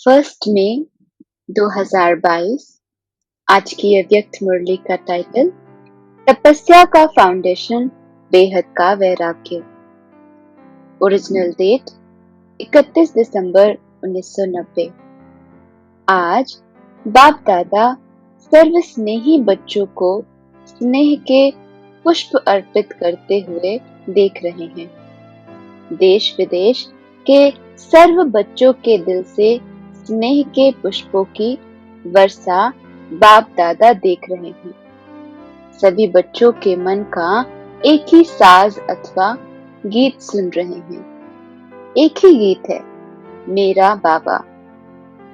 1 मई 2022। आज की अव्यक्त मुरली का टाइटल तपस्या का फाउंडेशन, बेहद का वैराग्य। ओरिजिनल डेट 31 दिसंबर 1990। आज बाप दादा सर्व स्नेही बच्चों को स्नेह के पुष्प अर्पित करते हुए देख रहे हैं। देश विदेश के सर्व बच्चों के दिल से स्नेह के पुष्पों की वर्षा बाप दादा देख रहे हैं। सभी बच्चों के मन का एक ही साज अथवा गीत सुन रहे हैं। एक ही गीत है, मेरा बाबा।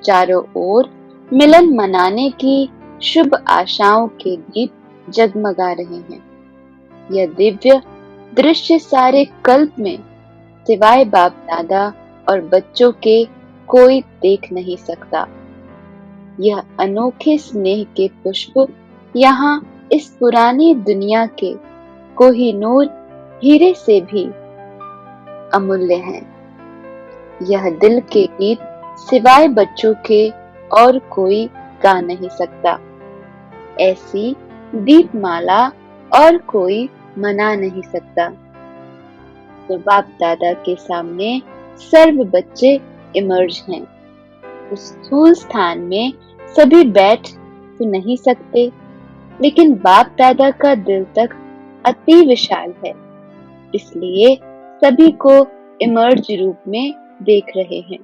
चारों ओर मिलन मनाने की शुभ आशाओं के गीत जगमगा रहे हैं। यह दिव्य दृश्य सारे कल्प में सिवाय बाप दादा और बच्चों के कोई देख नहीं सकता। यह अनोखे स्नेह के पुष्प यहाँ इस पुरानी दुनिया के कोहिनूर हीरे से भी अमूल्य हैं। यह दिल के गीत सिवाय बच्चों के और कोई गा नहीं सकता। ऐसी दीपमाला और कोई मना नहीं सकता। तो बाप दादा के सामने सर्व बच्चे इमर्ज हैं। उस स्थूल स्थान में सभी बैठ तो नहीं सकते, लेकिन बाप दादा का दिल तक अति विशाल है, इसलिए सभी को इमर्ज रूप में देख रहे हैं।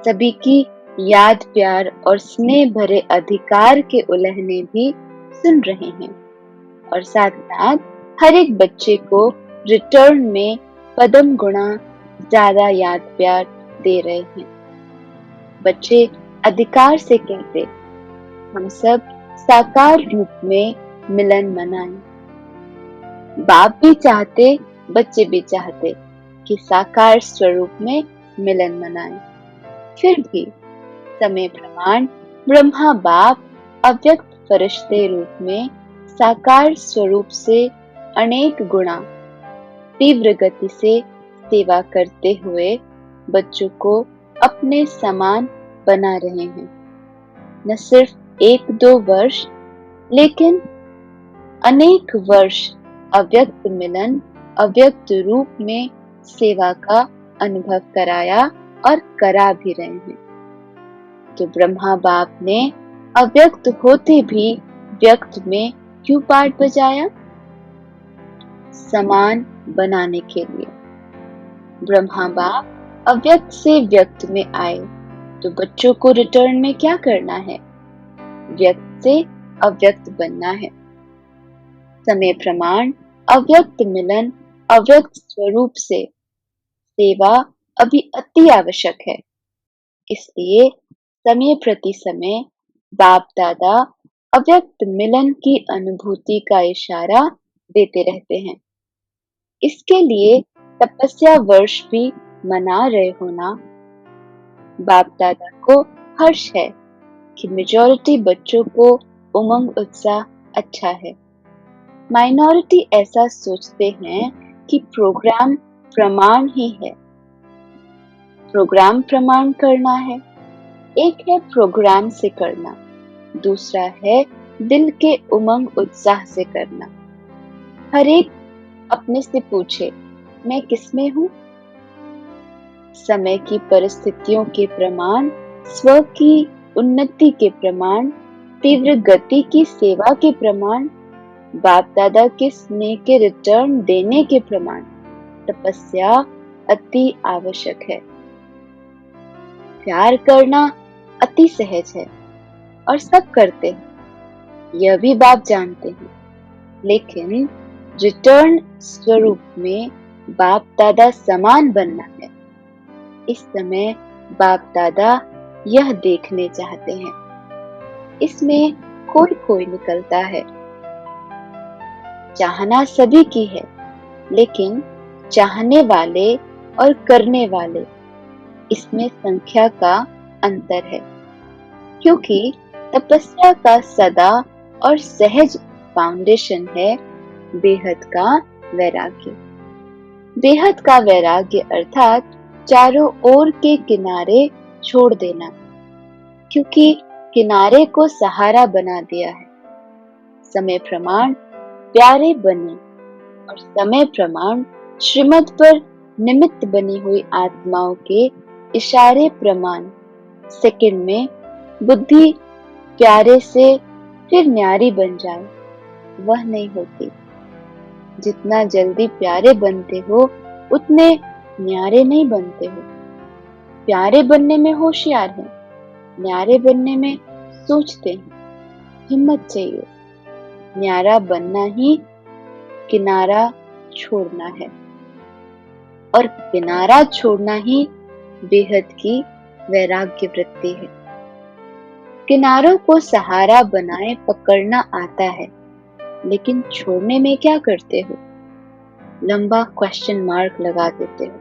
सभी की याद प्यार और स्नेह भरे अधिकार के उलहने भी सुन रहे हैं और साथ साथ हर एक बच्चे को रिटर्न में पदम गुणा ज्यादा याद प्यार दे रहे हैं। बच्चे अधिकार से कहते, हम सब साकार रूप में मिलन मनाएं। बाप भी चाहते, बच्चे भी चाहते कि साकार स्वरूप में मिलन मनाएं। फिर भी समय प्रमाण ब्रह्मा बाप अव्यक्त फरिश्ते रूप में साकार स्वरूप से अनेक गुणा तीव्र गति से सेवा करते हुए बच्चों को अपने समान बना रहे हैं। न सिर्फ 1-2 वर्ष, लेकिन अनेक वर्ष अव्यक्त मिलन अव्यक्त रूप में सेवा का अनुभव कराया और करा भी रहे हैं। तो ब्रह्मा बाप ने अव्यक्त होते भी व्यक्त में क्यों पार्ट बजाया? समान बनाने के लिए। ब्रह्मा बाप अव्यक्त से व्यक्त में आए, तो बच्चों को रिटर्न में क्या करना है? व्यक्त से अव्यक्त बनना है। समय प्रमाण अव्यक्त मिलन अव्यक्त स्वरूप से सेवा अभी अति आवश्यक है। इसलिए समय प्रति समय बाप दादा अव्यक्त मिलन की अनुभूति का इशारा देते रहते हैं। इसके लिए तपस्या वर्ष भी मना रहे हो ना? बाप दादा को हर्ष है कि मेजॉरिटी बच्चों को उमंग उत्साह अच्छा है। माइनॉरिटी ऐसा सोचते हैं कि प्रोग्राम प्रमाण ही है। प्रोग्राम प्रमाण करना है। एक है प्रोग्राम से करना, दूसरा है दिल के उमंग उत्साह से करना। हर एक अपने से पूछे, मैं किसमें हूँ? समय की परिस्थितियों के प्रमाण, स्व की उन्नति के प्रमाण, तीव्र गति की सेवा के प्रमाण, बाप दादा के स्नेह के रिटर्न देने के प्रमाण, तपस्या अति आवश्यक है। प्यार करना अति सहज है और सब करते हैं, यह भी बाप जानते हैं। लेकिन रिटर्न स्वरूप में बाप दादा समान बनना है। इस समय बाप दादा यह देखने चाहते हैं। इसमें कोई कोई निकलता है। चाहना सभी की है, लेकिन चाहने वाले और करने वाले, इसमें संख्या का अंतर है। क्योंकि तपस्या का सदा और सहज फाउंडेशन है बेहद का वैराग्य। बेहद का वैराग्य अर्थात चारों ओर के किनारे छोड़ देना, क्योंकि किनारे को सहारा बना दिया है। समय प्रमाण प्यारे बने और समय प्रमाण श्रीमत पर निमित्त बनी हुई आत्माओं के इशारे प्रमाण सेकंड में बुद्धि प्यारे से फिर न्यारी बन जाए, वह नहीं होती। जितना जल्दी प्यारे बनते हो उतने न्यारे नहीं बनते हो। प्यारे बनने में होशियार हैं, न्यारे बनने में सोचते हैं। हिम्मत चाहिए। न्यारा बनना ही किनारा छोड़ना है, और किनारा छोड़ना ही बेहद की वैराग्य वृत्ति है। किनारों को सहारा बनाए पकड़ना आता है, लेकिन छोड़ने में क्या करते हो? लंबा क्वेश्चन मार्क लगा देते हो।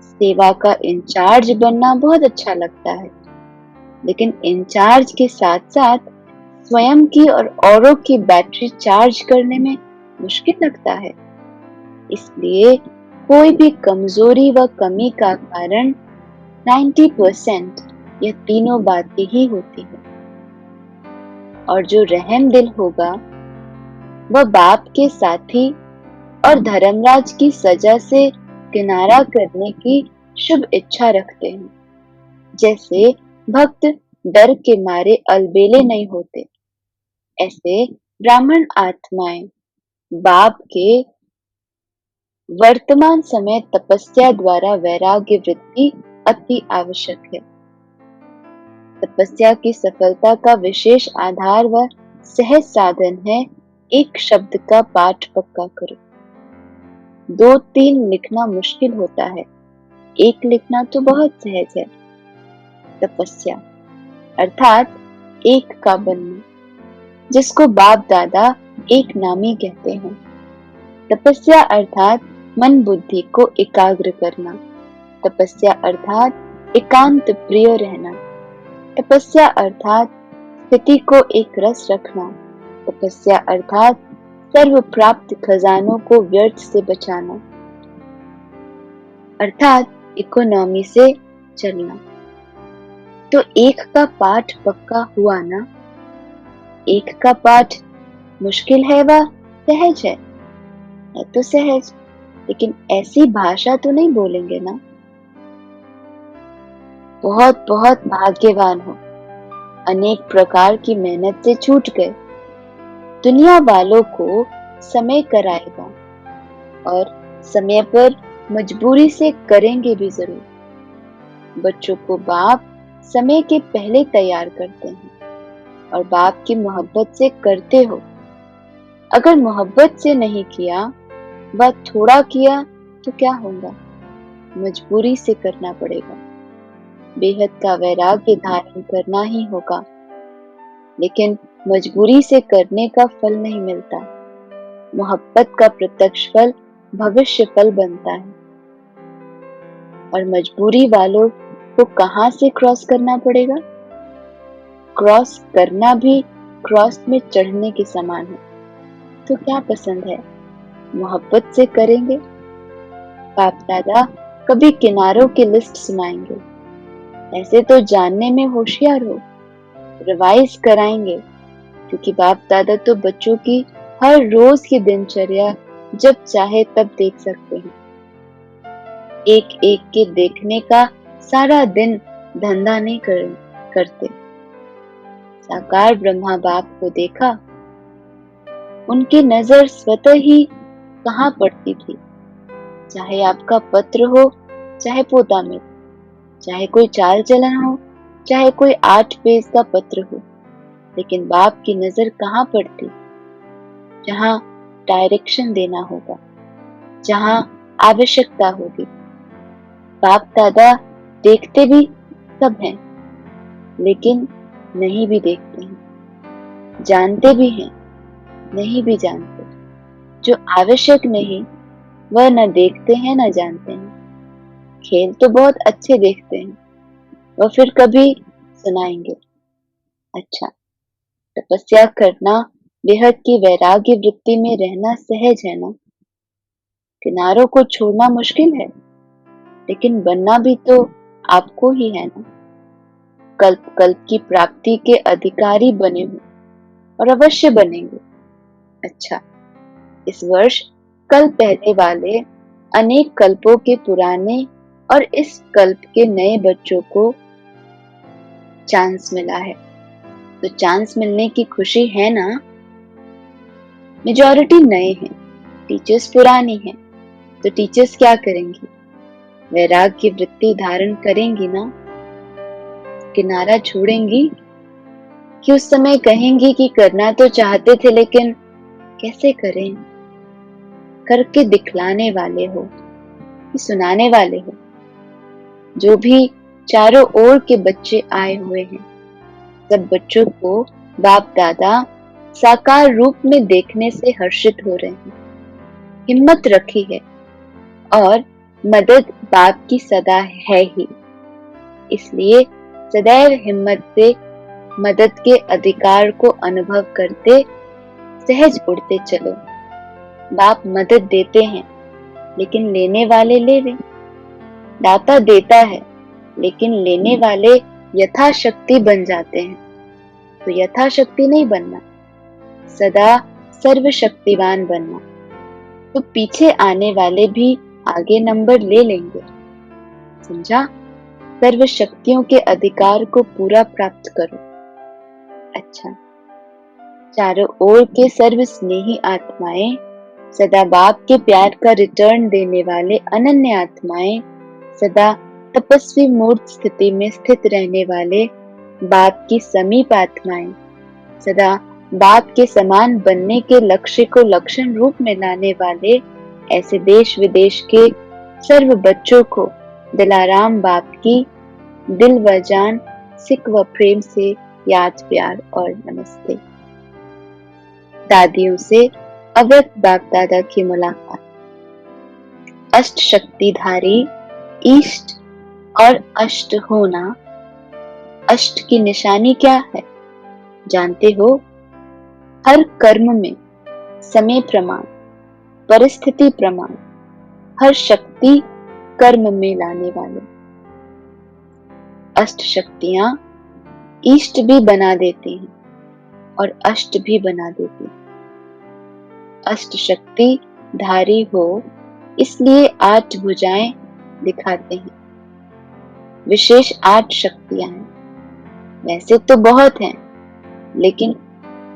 सेवा का इंचार्ज बनना बहुत अच्छा लगता है, लेकिन इंचार्ज के साथ साथ स्वयं की और औरों की बैटरी चार्ज करने में मुश्किल लगता है। इसलिए कोई भी कमजोरी व कमी का कारण 90% यह तीनों बातें ही होती है। और जो रहम दिल होगा वह बाप के साथी और धर्मराज की सजा से किनारा करने की शुभ इच्छा रखते हैं। जैसे भक्त डर के मारे अलबेले नहीं होते, ऐसे ब्राह्मण आत्माएं बाप के वर्तमान समय तपस्या द्वारा वैराग्य वृत्ति अति आवश्यक है। तपस्या की सफलता का विशेष आधार व सहज साधन है एक शब्द का पाठ पक्का करो। 2-3 लिखना मुश्किल होता है, एक लिखना तो बहुत सहज है। तपस्या अर्थात एक का बनना, जिसको बाप दादा एक नामी कहते हैं। तपस्या अर्थात मन बुद्धि को एकाग्र करना। तपस्या अर्थात एकांत प्रिय रहना। तपस्या अर्थात स्थिति को एक रस रखना। तपस्या अर्थात सर्व प्राप्त खजानों को व्यर्थ से बचाना, अर्थात इकोनॉमी से चलना। तो एक का पाठ पक्का हुआ ना। एक का पाठ मुश्किल है व सहज है तो सहज, लेकिन ऐसी भाषा तो नहीं बोलेंगे ना। बहुत बहुत भाग्यवान हो, अनेक प्रकार की मेहनत से छूट गए। दुनिया वालों को समय कराएगा और समय पर मजबूरी से करेंगे भी जरूर। बच्चों को बाप समय के पहले तैयार करते हैं और बाप की मोहब्बत से करते हो। अगर मोहब्बत से नहीं किया व थोड़ा किया तो क्या होगा? मजबूरी से करना पड़ेगा। बेहद का वैराग्य धारण करना ही होगा, लेकिन मजबूरी से करने का फल नहीं मिलता। मोहब्बत का प्रत्यक्ष फल भविष्य फल बनता है। और मजबूरी वालों को कहां से क्रॉस करना पड़ेगा? क्रॉस करना भी क्रॉस में चढ़ने के समान है। तो क्या पसंद है? मोहब्बत से करेंगे। बाप दादा कभी किनारों की लिस्ट सुनाएंगे, ऐसे तो जानने में होशियार हो, रिवाइज कराएंगे, क्योंकि बाप दादा तो बच्चों की हर रोज की दिनचर्या जब चाहे तब देख सकते हैं। एक एक के देखने का सारा दिन धंधा नहीं करते। साकार ब्रह्मा बाप को देखा, उनकी नजर स्वतः ही कहाँ पड़ती थी। चाहे आपका पत्र हो, चाहे पोता में, चाहे कोई चाल चलन हो, चाहे कोई 8 पेज का पत्र हो, लेकिन बाप की नजर कहाँ पड़ती? जहां डायरेक्शन देना होगा, जहां आवश्यकता होगी। बाप दादा देखते भी सब हैं, लेकिन नहीं भी देखते हैं। जानते भी हैं, नहीं भी जानते। जो आवश्यक नहीं वह न देखते हैं न जानते हैं। खेल तो बहुत अच्छे देखते हैं, वह फिर कभी सुनाएंगे। अच्छा, तपस्या करना, बेहद की वैराग्य वृत्ति में रहना सहज है ना। किनारों को छोड़ना मुश्किल है, लेकिन बनना भी तो आपको ही है ना। कल्प कल्प की प्राप्ति के अधिकारी बने हो और अवश्य बनेंगे। अच्छा, इस वर्ष कल पहले वाले अनेक कल्पों के पुराने और इस कल्प के नए बच्चों को चांस मिला है, तो चांस मिलने की खुशी है ना। मेजॉरिटी नए हैं, टीचर्स पुरानी हैं, तो टीचर्स क्या करेंगी? वैराग्य वृत्ति धारण करेंगी ना, किनारा छोड़ेंगी कि उस समय कहेंगी कि करना तो चाहते थे लेकिन कैसे करें? करके दिखलाने वाले हो कि सुनाने वाले हो? जो भी चारों ओर के बच्चे आए हुए हैं, सब बच्चों को बाप दादा साकार रूप में देखने से हर्षित हो रहे हैं, हिम्मत रखी है और मदद बाप की सदा है ही। इसलिए सदैव हिम्मत से मदद के अधिकार को अनुभव करते सहज उड़ते चलो। बाप मदद देते हैं लेकिन लेने वाले ले लें। दाता देता है लेकिन लेने वाले यथाशक्ति बन जाते हैं, तो यथाशक्ति नहीं बनना, सदा सर्वशक्तिवान बनना, तो पीछे आने वाले भी आगे नंबर ले लेंगे। समझा? सर्व शक्तियों के अधिकार को पूरा प्राप्त करो। अच्छा, चारों ओर के सर्व स्नेही आत्माएं, सदा बाप के प्यार का रिटर्न देने वाले अनन्य आत्माएं, सदा तपस्वी मूर्त स्थिति में स्थित रहने वाले बाप की समीप आत्माएं, सदा बाप के समान बनने के लक्ष्य को लक्षण रूप में लाने वाले ऐसे देश विदेश के सर्व बच्चों को दिलाराम बाप की दिल व जान सिक व प्रेम से याद प्यार और नमस्ते। दादियों से अव्यक्त बाप दादा की मुलाकात। अष्ट शक्तिधारी ईष्ट और अष्ट होना। अष्ट की निशानी क्या है जानते हो? हर कर्म में समय प्रमाण, परिस्थिति प्रमाण, हर शक्ति कर्म में लाने वाले। अष्ट शक्तियां ईष्ट भी बना देती हैं और अष्ट भी बना देती हैं। अष्ट शक्ति धारी हो इसलिए 8 भुजाएं दिखाते हैं। विशेष 8 शक्तियां हैं, वैसे तो बहुत हैं लेकिन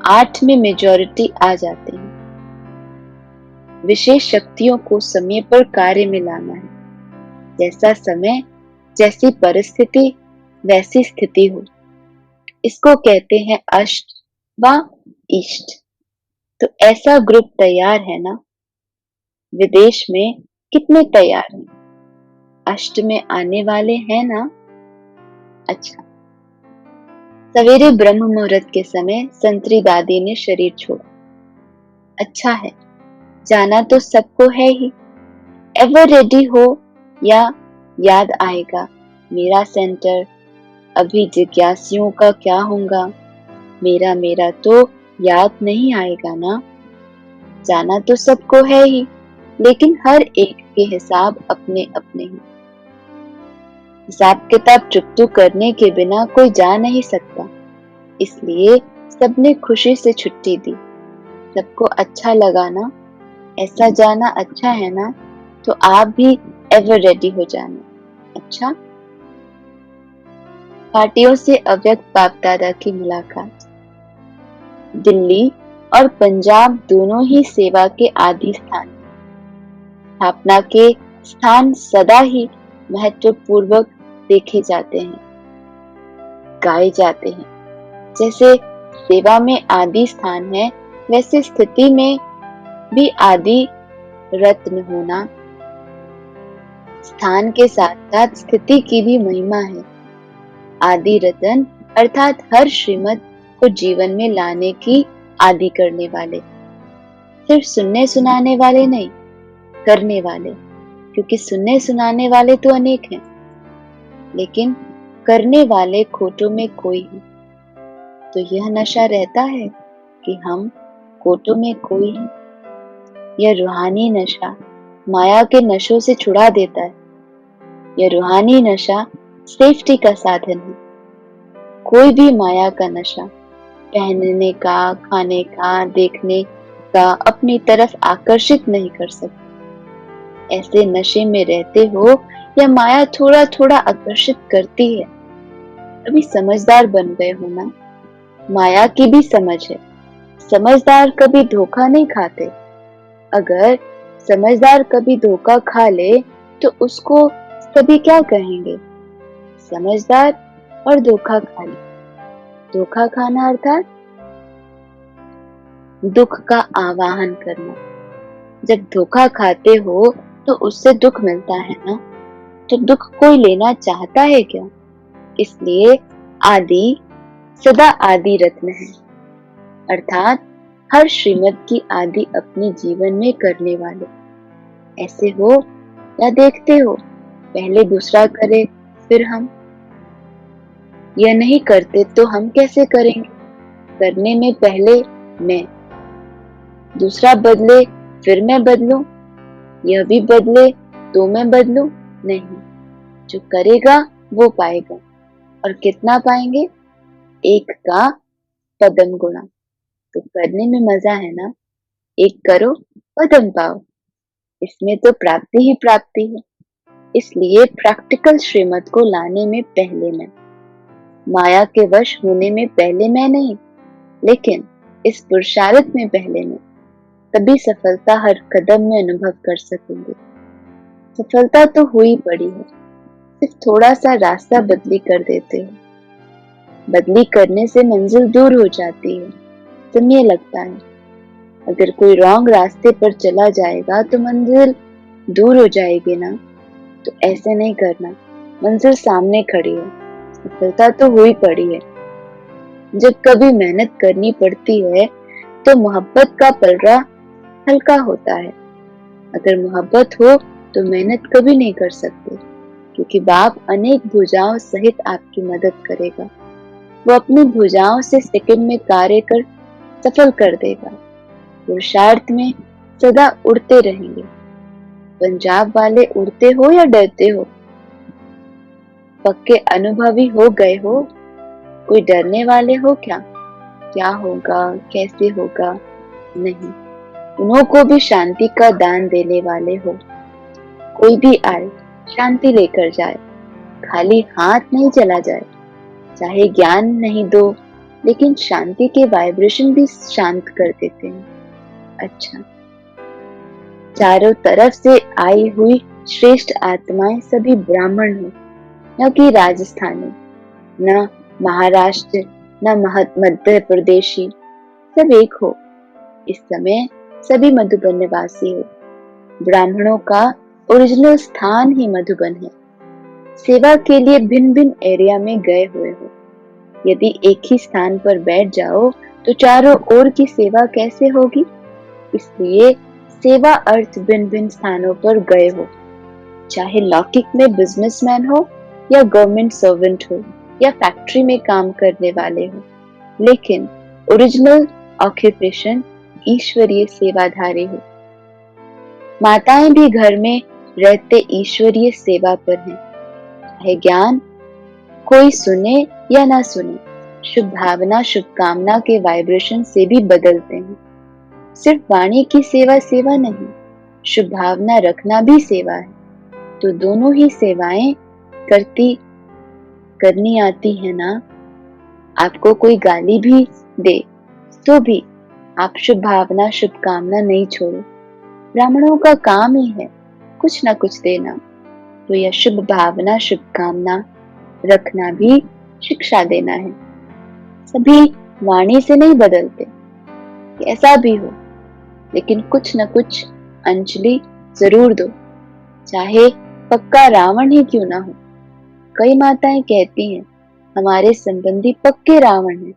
8 में मेजॉरिटी आ जाते हैं। विशेष शक्तियों को समय पर कार्य में लाना है, जैसा समय जैसी परिस्थिति वैसी स्थिति हो। इसको कहते हैं अष्ट व इष्ट। तो ऐसा ग्रुप तैयार है ना। विदेश में कितने तैयार हैं? अष्ट में आने वाले हैं ना। अच्छा, सवेरे ब्रह्म मुहूर्त के समय संतरी दादी ने शरीर छोड़ा। अच्छा है, जाना तो सबको है ही। एवर रेडी हो या याद आएगा मेरा सेंटर, अभी जिज्ञासियों का क्या होगा, मेरा मेरा तो याद नहीं आएगा ना। जाना तो सबको है ही लेकिन हर एक के हिसाब अपने अपने हैं। हिसाब किताब चुकतू करने के बिना कोई जा नहीं सकता, इसलिए सबने खुशी से छुट्टी दी। सबको अच्छा लगा ना, ऐसा जाना अच्छा है ना, तो आप भी एवर रेडी हो जाना। अच्छा, पार्टियों से अव्यक्त बाप दादा की मुलाकात। दिल्ली और पंजाब दोनों ही सेवा के आदि स्थान, स्थापना के स्थान सदा ही महत्वपूर्वक देखे जाते हैं, गाए जाते हैं। जैसे सेवा में आदि स्थान है, वैसे स्थिति में भी आदि रत्न होना। स्थान के साथ साथ स्थिति की भी महिमा है। आदि रतन अर्थात हर श्रीमत को जीवन में लाने की आदि करने वाले, सिर्फ सुनने सुनाने वाले नहीं, करने वाले। क्योंकि सुनने सुनाने वाले तो अनेक हैं, लेकिन करने वाले खोटों में कोई है। तो यह नशा रहता है कि हम कोटों में कोई है। यह रूहानी नशा माया के नशों से छुड़ा देता है। यह रूहानी नशा सेफ्टी का साधन है। कोई भी माया का नशा पहनने का, खाने का, देखने का अपनी तरफ आकर्षित नहीं कर सकता। ऐसे नशे में रहते हो या माया थोड़ा थोड़ा आकर्षित करती है, अभी समझदार बन गए हो ना। माया की भी समझ है। समझदार कभी धोखा नहीं खाते। अगर समझदार कभी धोखा खा ले तो उसको सभी क्या कहेंगे? समझदार और धोखा खा ले। धोखा खाना अर्थात दुख का आवाहन करना। जब धोखा खाते हो तो उससे दुख मिलता है ना, तो दुख कोई लेना चाहता है क्या? इसलिए आदि सदा आदि रत्न है, अर्थात हर श्रीमत की आदि अपने जीवन में करने वाले। ऐसे हो या देखते हो, पहले दूसरा करे फिर हम। यह नहीं करते तो हम कैसे करेंगे? करने में पहले मैं, दूसरा बदले फिर मैं बदलूं, यह भी बदले तो मैं बदलूं? नहीं, जो करेगा वो पाएगा। और कितना पाएंगे? एक का पदम गुणा। तो करने में मजा है ना। एक करो पदम पाओ, इसमें तो प्राप्ति ही प्राप्ति है। इसलिए प्रैक्टिकल श्रीमत को लाने में पहले मैं, माया के वश होने में पहले मैं नहीं, लेकिन इस पुरुषार्थ में पहले मैं। तभी सफलता हर कदम में अनुभव कर सकेंगे। सफलता तो हुई पड़ी है, सिर्फ थोड़ा सा रास्ता बदली कर देते हैं। बदली करने से मंजिल दूर हो जाती है, समय लगता है। अगर कोई रॉन्ग रास्ते पर चला जाएगा तो मंजिल दूर हो जाएगी ना। तो ऐसे नहीं करना, मंजिल सामने खड़ी है, सफलता तो हुई पड़ी है। जब कभी मेहनत करनी पड़ती है तो मोहब्बत का पलड़ा हल्का होता है। अगर मोहब्बत हो तो मेहनत कभी नहीं कर सकते, क्योंकि बाप अनेक भुजाओं सहित आपकी मदद करेगा। वो अपनी भुजाओं से सेकंड में कार्य कर सफल कर देगा। पुरुषार्थ में सदा उड़ते रहेंगे। पंजाब वाले उड़ते हो या डरते हो? पक्के अनुभवी हो गए हो, कोई डरने वाले हो क्या? क्या होगा, कैसे होगा? नहीं, उन्हों को भी शांति का दान देने वाले हो। कोई भी आए शांति लेकर जाए, खाली हाथ नहीं चला जाए। चाहे ज्ञान नहीं दो, लेकिन शांति के वाइब्रेशन भी शांत कर देते हैं। अच्छा, चारों तरफ से आई हुई श्रेष्ठ आत्माएं सभी ब्राह्मण हो, न कि राजस्थानी, न महाराष्ट्र, न मध्य प्रदेशी, सब एक हो। इस समय सभी मधुबन निवासी हो। ब्राह्मणों का ओरिजिनल स्थान ही मधुबन है। सेवा के लिए भिन्न भिन्न एरिया में गए हुए हो। यदि एक ही स्थान पर बैठ जाओ तो चारों ओर की सेवा कैसे होगी? इसलिए सेवा अर्थ भिन्न भिन्न स्थानों पर गए हो। चाहे लौकिक में बिजनेसमैन हो या गवर्नमेंट सर्वेंट हो या फैक्ट्री में काम करने वाले हो, लेकिन ओरिजिनल ऑक्यूपेशन ईश्वरीय सेवाधारी हो। माताएं भी घर में रहते ईश्वरीय सेवा पर हैं। चाहे ज्ञान कोई सुने या ना सुने, शुभ भावना शुभकामना के वाइब्रेशन से भी बदलते हैं। सिर्फ वाणी की सेवा सेवा नहीं, शुभ भावना रखना भी सेवा है। तो दोनों ही सेवाएं करनी आती है ना। आपको कोई गाली भी दे तो भी आप शुभ भावना शुभकामना नहीं छोड़ो। ब्राह्मणों का काम ही है कुछ ना कुछ देना, तो यह शुभ भावना शुभकामना रखना भी शिक्षा देना है। सभी वाणी से नहीं बदलते, कैसा भी हो, लेकिन कुछ न कुछ अंजलि जरूर दो, चाहे पक्का रावण ही क्यों ना हो। कई माताएं कहती हैं हमारे संबंधी पक्के रावण हैं,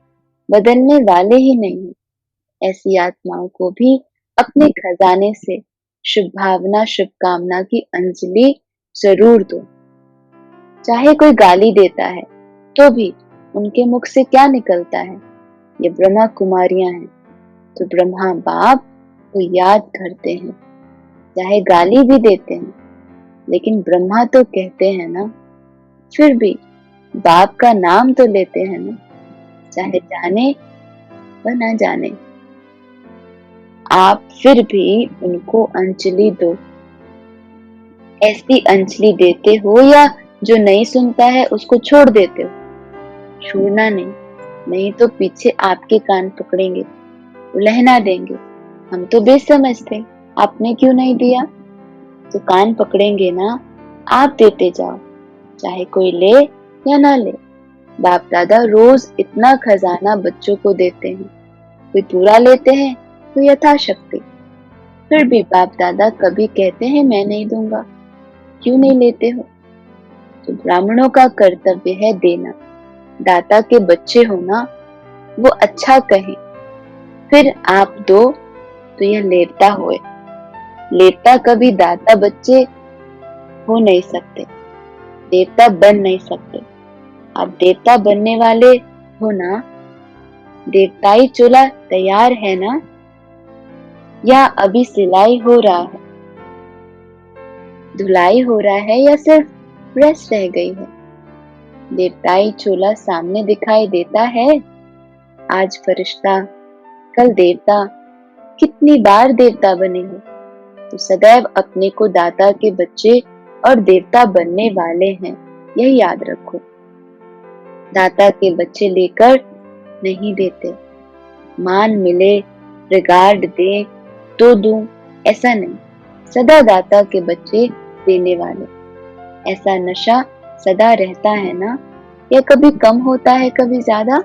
बदलने वाले ही नहीं है। ऐसी आत्माओं को भी अपने खजाने से शुभ भावना शुभकामना की अंजलि जरूर दो। चाहे कोई गाली देता है तो भी उनके मुख से क्या निकलता है? ये ब्रह्मा कुमारियां हैं, तो ब्रह्मा बाप को याद करते हैं। चाहे गाली भी देते हैं, लेकिन ब्रह्मा तो कहते हैं ना। फिर भी बाप का नाम तो लेते हैं ना, चाहे जाने व ना जाने। आप फिर भी उनको अंजलि दो। ऐसी अंजलि देते हो या जो नहीं सुनता है उसको छोड़ देते हो? छोड़ना नहीं, नहीं तो पीछे आपके कान पकड़ेंगे, उलहना देंगे। हम तो बेसमझ थे, आपने क्यों नहीं दिया? तो कान पकड़ेंगे ना, आप देते जाओ, चाहे कोई ले या ना ले। बाप दादा रोज इतना खजाना बच्चों को देते हैं, कोई पूरा लेते हैं तो यथाशक्ति। फिर भी बाप दादा कभी कहते हैं मैं नहीं दूंगा, क्यों नहीं लेते हो? तो ब्राह्मणों का कर्तव्य है देना। दाता के बच्चे हो ना, वो अच्छा कहें, फिर आप दो तो यह लेता होए। लेता कभी दाता बच्चे हो नहीं सकते, देवता बन नहीं सकते। आप देवता बनने वाले हो ना? देवताई चोला तैयार है ना, या अभी सिलाई हो रहा है, धुलाई हो रहा है, या सिर्फ प्रेस रह गई है? देवताई चोला सामने दिखाई देता है। आज फरिश्ता, कल देवता, कितनी बार देवता बने हो? तो सदैव अपने को दाता के बच्चे और देवता बनने वाले हैं, यही याद रखो। दाता के बच्चे लेकर नहीं देते, मान मिले, रिगार्ड दे तो दूं, ऐसा नहीं। सदा दाता के बच्चे देने वाले। ऐसा नशा सदा रहता है ना, या कभी कम होता है कभी ज्यादा?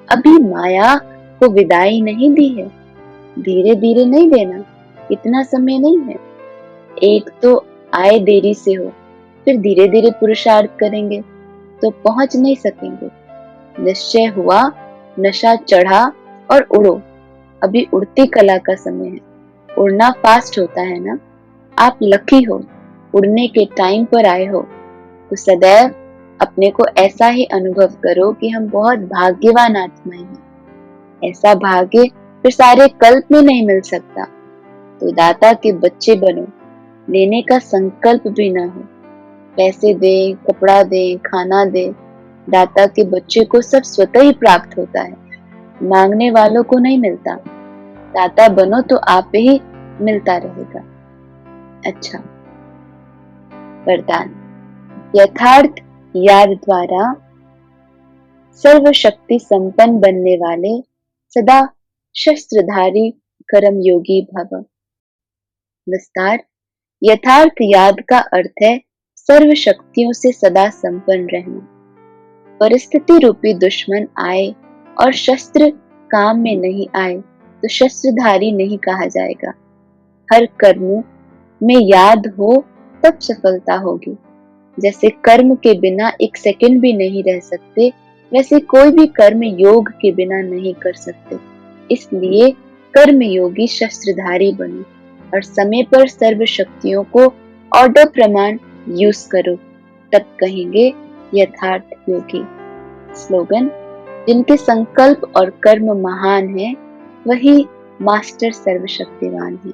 अभी माया को विदाई नहीं दी है, धीरे धीरे नहीं देना, इतना समय नहीं है। एक तो आए देरी से हो, फिर धीरे धीरे पुरुषार्थ करेंगे तो पहुंच नहीं सकेंगे। निश्चय हुआ, नशा चढ़ा और उड़ो। अभी उड़ती कला का समय है, उड़ना फास्ट होता है ना। आप लकी हो, उड़ने के टाइम पर आए हो। तो सदैव अपने को ऐसा ही अनुभव करो कि हम बहुत भाग्यवान आत्माएं हैं। ऐसा भाग्य फिर सारे कल्प में नहीं मिल सकता। तो दाता के बच्चे बनो, लेने का संकल्प भी ना हो। पैसे दे, कपड़ा दे, खाना दे, दाता के बच्चे को सब स्वतः ही प्राप्त होता है, मांगने वालों को नहीं मिलता। दाता बनो तो आप ही मिलता रहेगा। अच्छा, वरदान। यथार्थ याद द्वारा सर्वशक्ति संपन्न बनने वाले सदा शस्त्रधारी कर्म योगी भव। विस्तार। यथार्थ याद का अर्थ है सर्व शक्तियों से सदा संपन्न रहना। परिस्थिति रूपी दुश्मन आए और शस्त्र काम में नहीं आए तो शस्त्रधारी नहीं कहा जाएगा। हर कर्म में याद हो तब सफलता होगी। जैसे कर्म के बिना एक सेकंड भी नहीं रह सकते, वैसे कोई भी कर्म योग के बिना नहीं कर सकते। इसलिए कर्म योगी शस्त्रधारी बनो और समय पर सर्व शक्तियों को ऑर्डर प्रमाण यूज करो, तब कहेंगे यथार्थ योगी। स्लोगन। जिनके संकल्प और कर्म महान है, वही मास्टर सर्वशक्तिवान है।